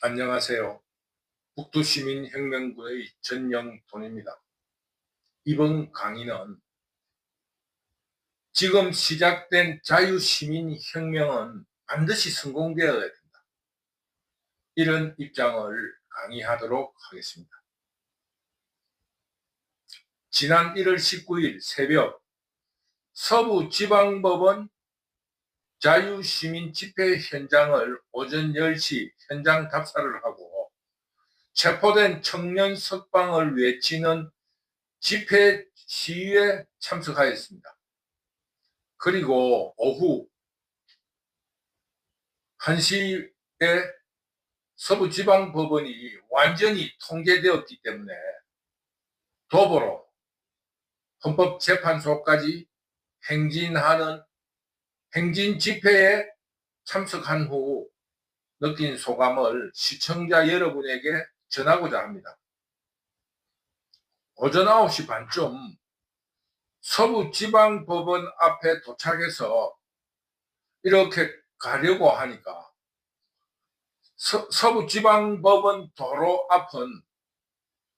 안녕하세요. 북두시민혁명군의 전영돈입니다. 이번 강의는 지금 시작된 자유시민혁명은 반드시 성공되어야 된다. 이런 입장을 강의하도록 하겠습니다. 지난 1월 19일 새벽 서부지방법원 자유시민 집회 현장을 오전 10시 현장 답사를 하고 체포된 청년 석방을 외치는 집회 시위에 참석하였습니다. 그리고 오후 1시에 서부지방법원이 완전히 통제되었기 때문에 도보로 헌법재판소까지 행진하는 행진 집회에 참석한 후 느낀 소감을 시청자 여러분에게 전하고자 합니다. 오전 9시 반쯤 서부지방법원 앞에 도착해서 이렇게 가려고 하니까 서부지방법원 도로 앞은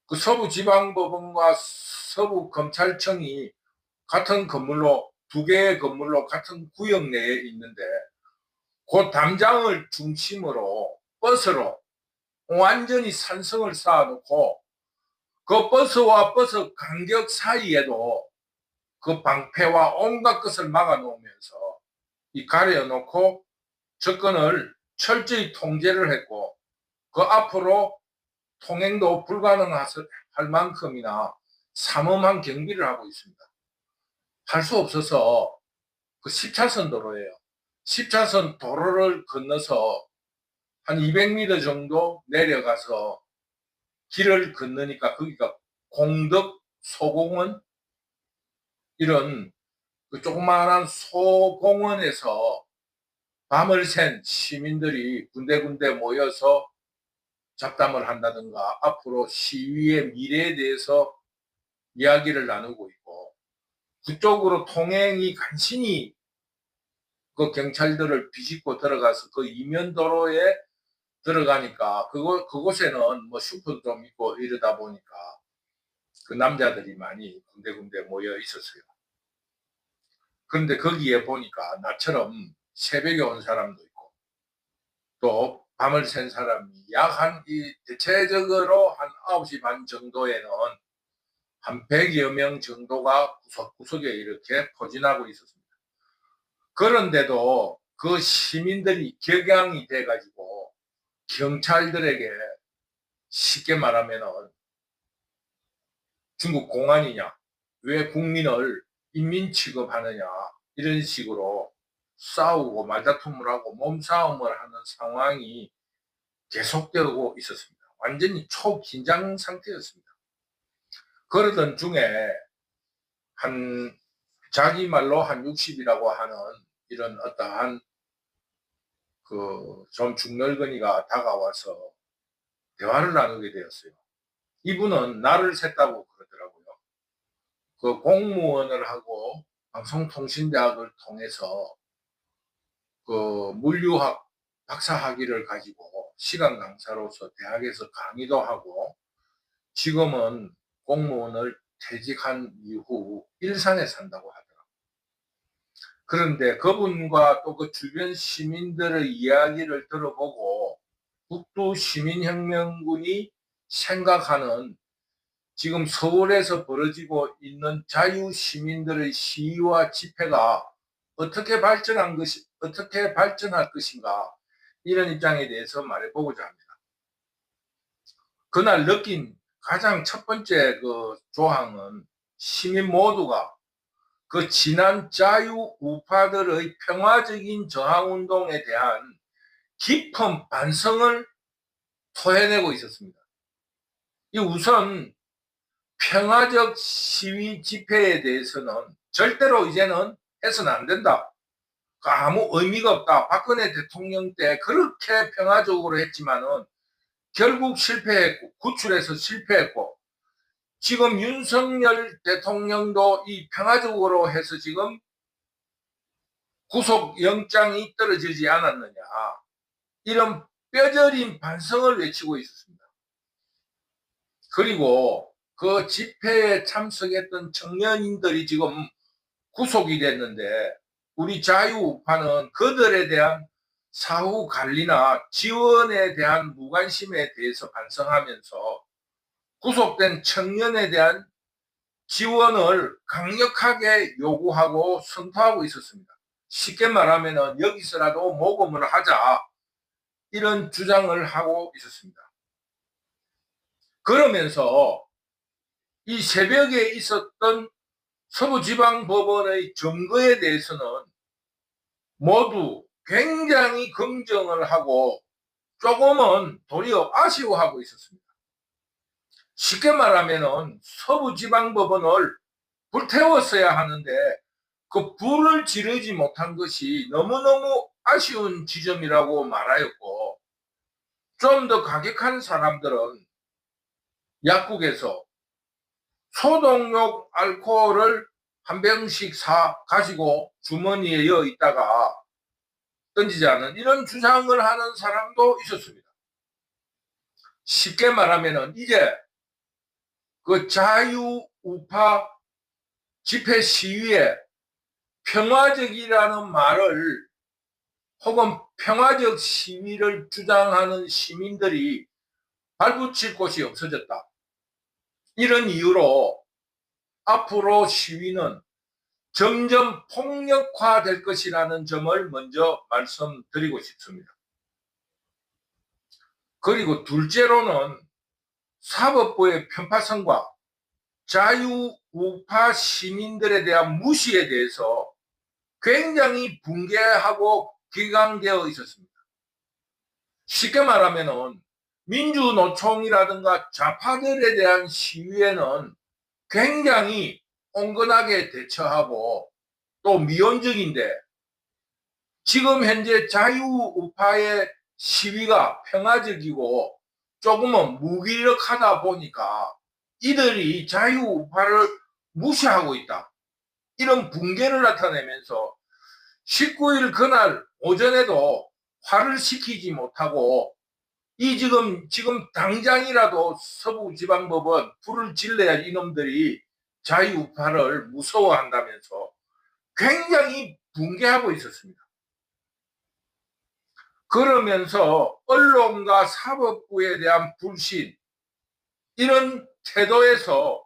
그 서부지방법원과 서부검찰청이 같은 건물로, 두 개의 건물로 같은 구역 내에 있는데 그 담장을 중심으로 버스로 완전히 산성을 쌓아놓고 그 버스와 버스 간격 사이에도 그 방패와 온갖 것을 막아놓으면서 이 가려놓고 접근을 철저히 통제를 했고 그 앞으로 통행도 불가능할 만큼이나 삼엄한 경비를 하고 있습니다. 할 수 없어서 그 10차선 도로예요. 10차선 도로를 건너서 한 200m 정도 내려가서 길을 건너니까 거기가 공덕 소공원 이런 그 조그마한 소공원에서 밤을 샌 시민들이 군데군데 모여서 잡담을 한다든가 앞으로 시위의 미래에 대해서 이야기를 나누고 있고 그쪽으로 통행이 간신히 그 경찰들을 비집고 들어가서 그 이면도로에 들어가니까 그곳에는 뭐 슈퍼도 좀 있고 이러다 보니까 그 남자들이 많이 군데군데 모여 있었어요. 그런데 거기에 보니까 나처럼 새벽에 온 사람도 있고 또 밤을 샌 사람이 대체적으로 한 9시 반 정도에는 한 100여 명 정도가 구석구석에 이렇게 포진하고 있었습니다. 그런데도 그 시민들이 격양이 돼가지고 경찰들에게 쉽게 말하면은 중국 공안이냐, 왜 국민을 인민 취급하느냐 이런 식으로 싸우고 말다툼을 하고 몸싸움을 하는 상황이 계속되고 있었습니다. 완전히 초긴장 상태였습니다. 그러던 중에 자기 말로 한 60이라고 하는 이런 어떠한 그 좀 중늙은이가 다가와서 대화를 나누게 되었어요. 이분은 나를 셌다고 그러더라고요. 그 공무원을 하고 방송통신대학을 통해서 그 물류학 박사학위를 가지고 시간 강사로서 대학에서 강의도 하고 지금은 공무원을 퇴직한 이후 일산에 산다고 하더라고요. 그런데 그분과 또 그 주변 시민들의 이야기를 들어보고 북두시민혁명군이 생각하는 지금 서울에서 벌어지고 있는 자유시민들의 시위와 집회가 어떻게 발전할 것인가 이런 입장에 대해서 말해보고자 합니다. 그날 느낀 가장 첫 번째 그 조항은 시민 모두가 그 지난 자유 우파들의 평화적인 저항운동에 대한 깊은 반성을 토해내고 있었습니다. 이 우선 평화적 시위 집회에 대해서는 절대로 이제는 해서는 안 된다. 아무 의미가 없다. 박근혜 대통령 때 그렇게 평화적으로 했지만은 결국 실패했고 구출해서 실패했고 지금 윤석열 대통령도 이 평화적으로 해서 지금 구속영장이 떨어지지 않았느냐 이런 뼈저린 반성을 외치고 있었습니다. 그리고 그 집회에 참석했던 청년인들이 지금 구속이 됐는데 우리 자유우파는 그들에 대한 사후 관리나 지원에 대한 무관심에 대해서 반성하면서 구속된 청년에 대한 지원을 강력하게 요구하고 선포하고 있었습니다. 쉽게 말하면 여기서라도 모금을 하자, 이런 주장을 하고 있었습니다. 그러면서 이 새벽에 있었던 서부지방법원의 점거에 대해서는 모두 굉장히 긍정을 하고 조금은 도리어 아쉬워하고 있었습니다. 쉽게 말하면 서부지방법원을 불태웠어야 하는데 그 불을 지르지 못한 것이 너무너무 아쉬운 지점이라고 말하였고, 좀 더 가격한 사람들은 약국에서 소독용 알코올을 한 병씩 사 가지고 주머니에 넣어 있다가 던지자는 이런 주장을 하는 사람도 있었습니다. 쉽게 말하면 이제 그 자유우파 집회 시위에 평화적이라는 말을 혹은 평화적 시위를 주장하는 시민들이 발붙일 곳이 없어졌다. 이런 이유로 앞으로 시위는 점점 폭력화될 것이라는 점을 먼저 말씀드리고 싶습니다. 그리고 둘째로는 사법부의 편파성과 자유우파 시민들에 대한 무시에 대해서 굉장히 붕괴하고 기강되어 있었습니다. 쉽게 말하면 민주노총이라든가 좌파들에 대한 시위에는 굉장히 온건하게 대처하고 또 미온적인데, 지금 현재 자유우파의 시위가 평화적이고 조금은 무기력하다 보니까 이들이 자유우파를 무시하고 있다, 이런 붕괴를 나타내면서 19일 그날 오전에도 화를 식히지 못하고 이 지금 당장이라도 서부지방법원 불을 질러야 이놈들이 자유우파를 무서워한다면서 굉장히 붕괴하고 있었습니다. 그러면서 언론과 사법부에 대한 불신, 이런 태도에서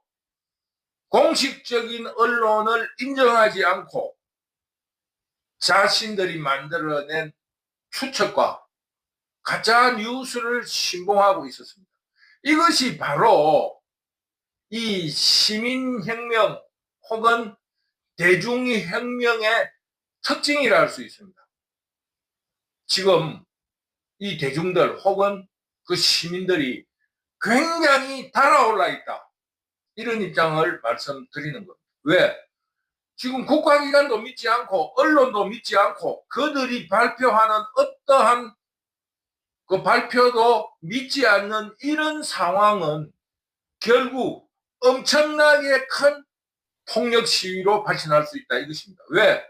공식적인 언론을 인정하지 않고 자신들이 만들어낸 추측과 가짜 뉴스를 신봉하고 있었습니다. 이것이 바로 이 시민혁명 혹은 대중혁명의 특징이라 할 수 있습니다. 지금 이 대중들 혹은 그 시민들이 굉장히 달아올라 있다, 이런 입장을 말씀드리는 겁니다. 왜? 지금 국가기관도 믿지 않고 언론도 믿지 않고 그들이 발표하는 어떠한 그 발표도 믿지 않는 이런 상황은 결국 엄청나게 큰 폭력 시위로 발전할 수 있다, 이것입니다. 왜?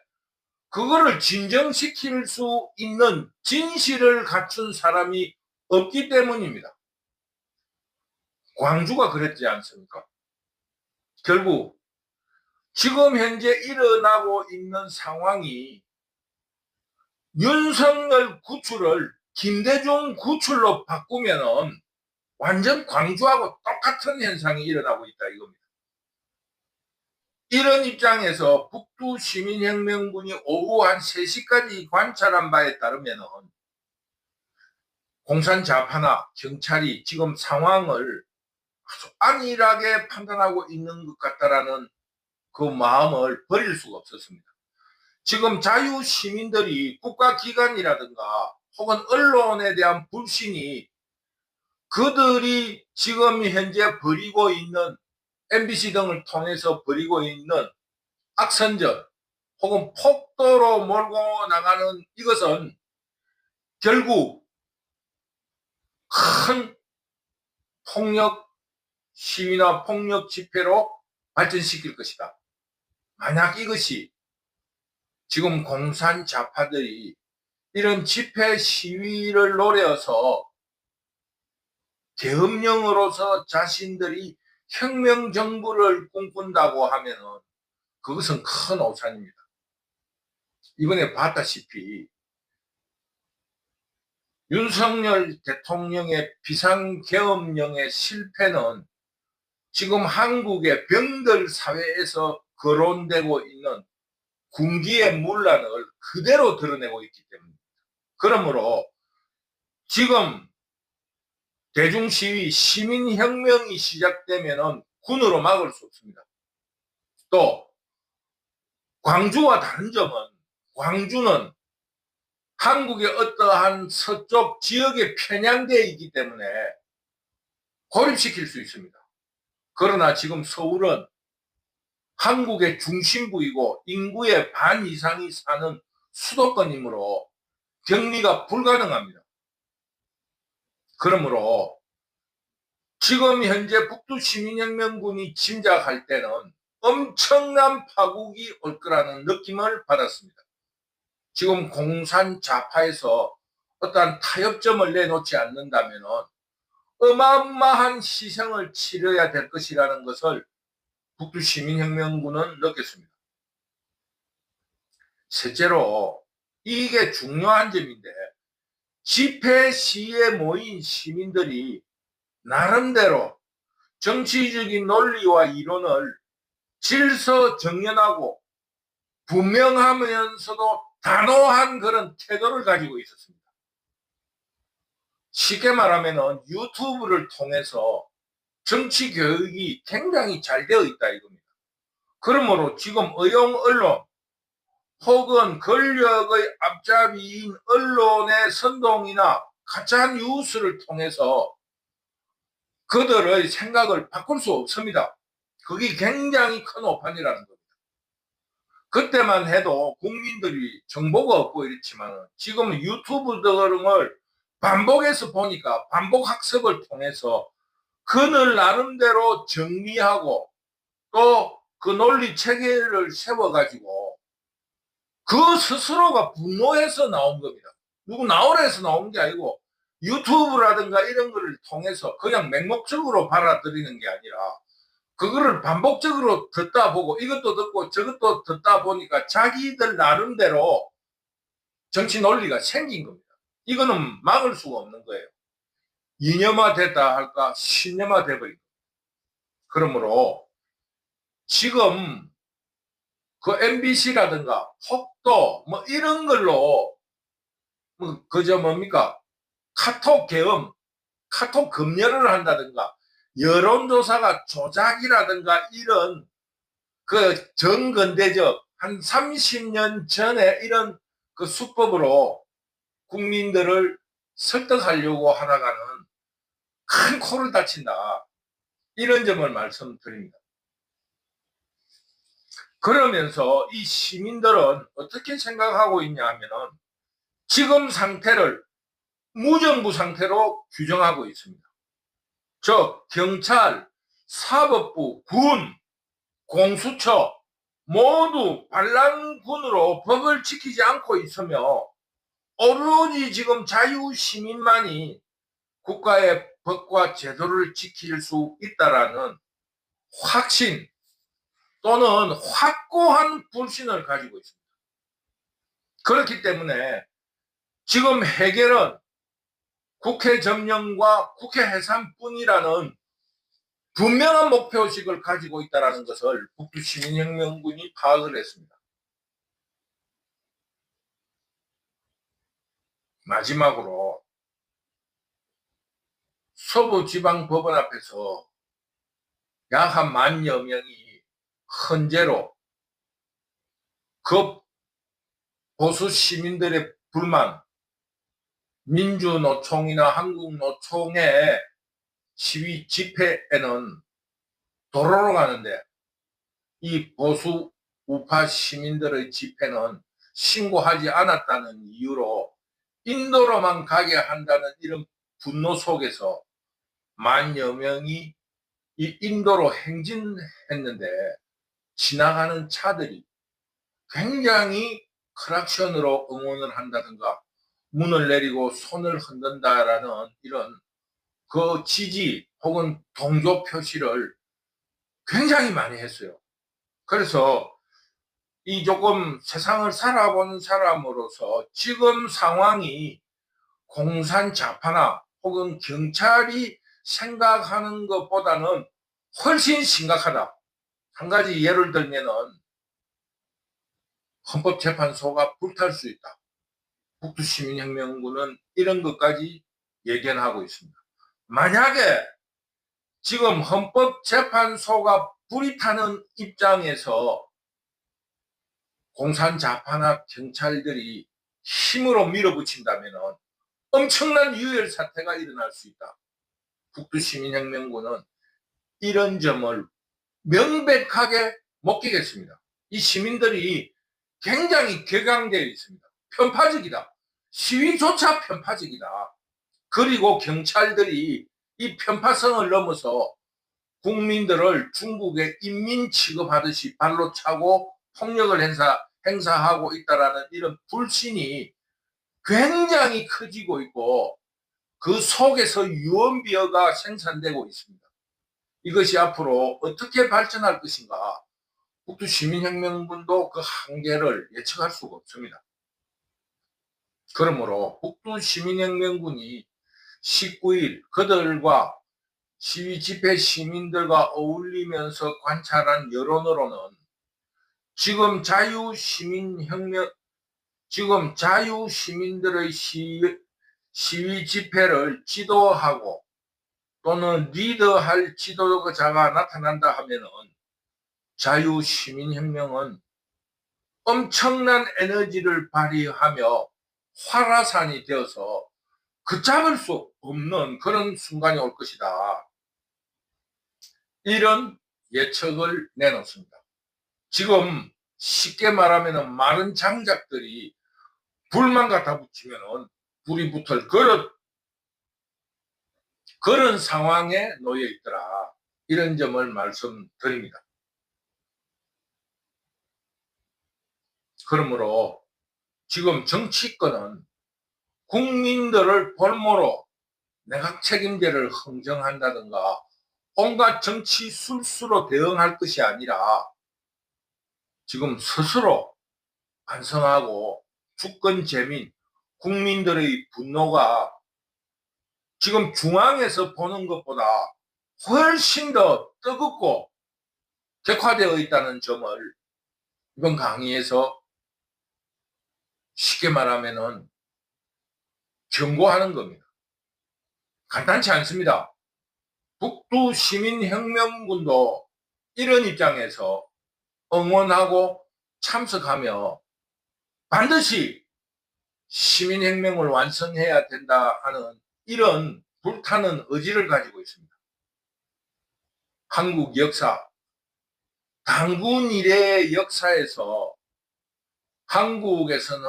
그거를 진정시킬 수 있는 진실을 갖춘 사람이 없기 때문입니다. 광주가 그랬지 않습니까? 결국 지금 현재 일어나고 있는 상황이 윤석열 구출을 김대중 구출로 바꾸면은 완전 광주하고 똑같은 현상이 일어나고 있다, 이겁니다. 이런 입장에서 북두 시민혁명군이 오후 한 3시까지 관찰한 바에 따르면은 공산좌파나 경찰이 지금 상황을 아주 안일하게 판단하고 있는 것 같다라는 그 마음을 버릴 수가 없었습니다. 지금 자유시민들이 국가기관이라든가 혹은 언론에 대한 불신이 그들이 지금 현재 벌이고 있는 MBC 등을 통해서 벌이고 있는 악선전 혹은 폭도로 몰고 나가는 이것은 결국 큰 폭력 시위나 폭력 집회로 발전시킬 것이다. 만약 이것이 지금 공산 좌파들이 이런 집회 시위를 노려서 계엄령으로서 자신들이 혁명 정부를 꿈꾼다고 하면은 그것은 큰 오산입니다. 이번에 봤다시피 윤석열 대통령의 비상계엄령의 실패는 지금 한국의 병들 사회에서 거론되고 있는 군기의 문란을 그대로 드러내고 있기 때문입니다. 그러므로 지금 대중시위, 시민혁명이 시작되면 군으로 막을 수 없습니다. 또 광주와 다른 점은 광주는 한국의 어떠한 서쪽 지역에 편향되어 있기 때문에 고립시킬 수 있습니다. 그러나 지금 서울은 한국의 중심부이고 인구의 반 이상이 사는 수도권이므로 격리가 불가능합니다. 그러므로 지금 현재 북두시민혁명군이 짐작할 때는 엄청난 파국이 올 거라는 느낌을 받았습니다. 지금 공산 좌파에서 어떠한 타협점을 내놓지 않는다면 어마어마한 희생을 치러야 될 것이라는 것을 북두시민혁명군은 느꼈습니다. 셋째로 이게 중요한 점인데 집회 시위에 모인 시민들이 나름대로 정치적인 논리와 이론을 질서정연하고 분명하면서도 단호한 그런 태도를 가지고 있었습니다. 쉽게 말하면 유튜브를 통해서 정치 교육이 굉장히 잘 되어 있다 이겁니다. 그러므로 지금 의용 언론 혹은 권력의 앞잡이인 언론의 선동이나 가짜 뉴스를 통해서 그들의 생각을 바꿀 수 없습니다. 그게 굉장히 큰 오판이라는 겁니다. 그때만 해도 국민들이 정보가 없고 이렇지만 지금 유튜브 등을 반복해서 보니까 반복 학습을 통해서 그들 나름대로 정리하고 또 그 논리 체계를 세워가지고 그 스스로가 분노해서 나온 겁니다. 누구 나오라 해서 나온 게 아니고 유튜브라든가 이런 거를 통해서 그냥 맹목적으로 받아들이는 게 아니라 그거를 반복적으로 듣다 보고 이것도 듣고 저것도 듣다 보니까 자기들 나름대로 정치 논리가 생긴 겁니다. 이거는 막을 수가 없는 거예요. 이념화 됐다 할까 신념화 돼버린 겁니다. 그러므로 지금 그 MBC라든가 혹도 뭐 이런 걸로 뭐 그저 뭡니까 카톡 계엄, 카톡 검열을 한다든가 여론조사가 조작이라든가 이런 그 정근대적 한 30년 전에 이런 그 수법으로 국민들을 설득하려고 하다가는 큰 코를 다친다. 이런 점을 말씀드립니다. 그러면서 이 시민들은 어떻게 생각하고 있냐 하면은 지금 상태를 무정부 상태로 규정하고 있습니다. 즉 경찰, 사법부, 군, 공수처 모두 반란군으로 법을 지키지 않고 있으며 오로지 지금 자유시민만이 국가의 법과 제도를 지킬 수 있다라는 확신 또는 확고한 불신을 가지고 있습니다. 그렇기 때문에 지금 해결은 국회 점령과 국회 해산뿐이라는 분명한 목표의식을 가지고 있다는 것을 북두시민혁명군이 파악을 했습니다. 마지막으로 서부지방법원 앞에서 약 한 10,000여 명이 헌재로 그 보수 시민들의 불만, 민주노총이나 한국노총의 시위 집회에는 도로로 가는데 이 보수 우파 시민들의 집회는 신고하지 않았다는 이유로 인도로만 가게 한다는 이런 분노 속에서 10,000여 명이 이 인도로 행진했는데 지나가는 차들이 굉장히 크락션으로 응원을 한다든가 문을 내리고 손을 흔든다라는 이런 그 지지 혹은 동조 표시를 굉장히 많이 했어요. 그래서 이 조금 세상을 살아본 사람으로서 지금 상황이 공산 좌파나 혹은 경찰이 생각하는 것보다는 훨씬 심각하다. 한 가지 예를 들면은 헌법재판소가 불탈 수 있다. 북두시민혁명군은 이런 것까지 예견하고 있습니다. 만약에 지금 헌법재판소가 불이 타는 입장에서 공산좌파나 경찰들이 힘으로 밀어붙인다면 엄청난 유혈 사태가 일어날 수 있다. 북두시민혁명군은 이런 점을 명백하게 목격했습니다. 이 시민들이 굉장히 격앙되어 있습니다. 편파적이다. 시위조차 편파적이다. 그리고 경찰들이 이 편파성을 넘어서 국민들을 중국의 인민 취급하듯이 발로 차고 폭력을 행사하고 있다라는 이런 불신이 굉장히 커지고 있고 그 속에서 유언비어가 생산되고 있습니다. 이것이 앞으로 어떻게 발전할 것인가, 북두시민혁명군도 그 한계를 예측할 수가 없습니다. 그러므로 북두시민혁명군이 19일 그들과 시위 집회 시민들과 어울리면서 관찰한 여론으로는 지금 자유시민들의 시위 집회를 지도하고 또는 리더할 지도자가 나타난다 하면은 자유시민혁명은 엄청난 에너지를 발휘하며 활화산이 되어서 걷잡을 수 없는 그런 순간이 올 것이다. 이런 예측을 내놓습니다. 지금 쉽게 말하면 많은 장작들이 불만 갖다 붙이면 불이 붙을 그런 상황에 놓여 있더라. 이런 점을 말씀드립니다. 그러므로 지금 정치권은 국민들을 볼모로 내각 책임제를 흥정한다든가 온갖 정치 술수로 대응할 것이 아니라 지금 스스로 반성하고 주권 재민, 국민들의 분노가 지금 중앙에서 보는 것보다 훨씬 더 뜨겁고 격화되어 있다는 점을 이번 강의에서 쉽게 말하면은 경고하는 겁니다. 간단치 않습니다. 북두시민혁명군도 이런 입장에서 응원하고 참석하며 반드시 시민혁명을 완성해야 된다 하는 이런 불타는 의지를 가지고 있습니다. 한국 역사, 단군 이래의 역사에서 한국에서는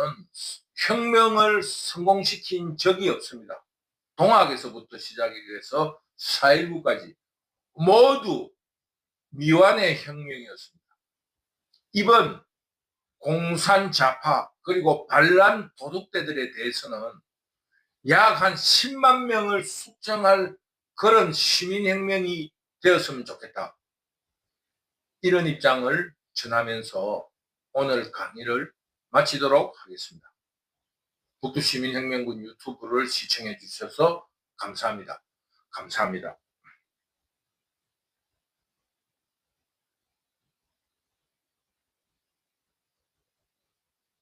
혁명을 성공시킨 적이 없습니다. 동학에서부터 시작해서 4.19까지 모두 미완의 혁명이었습니다. 이번 공산좌파 그리고 반란 도둑대들에 대해서는 약 한 10만 명을 숙청할 그런 시민혁명이 되었으면 좋겠다. 이런 입장을 전하면서 오늘 강의를 마치도록 하겠습니다. 북두시민혁명군 유튜브를 시청해 주셔서 감사합니다. 감사합니다.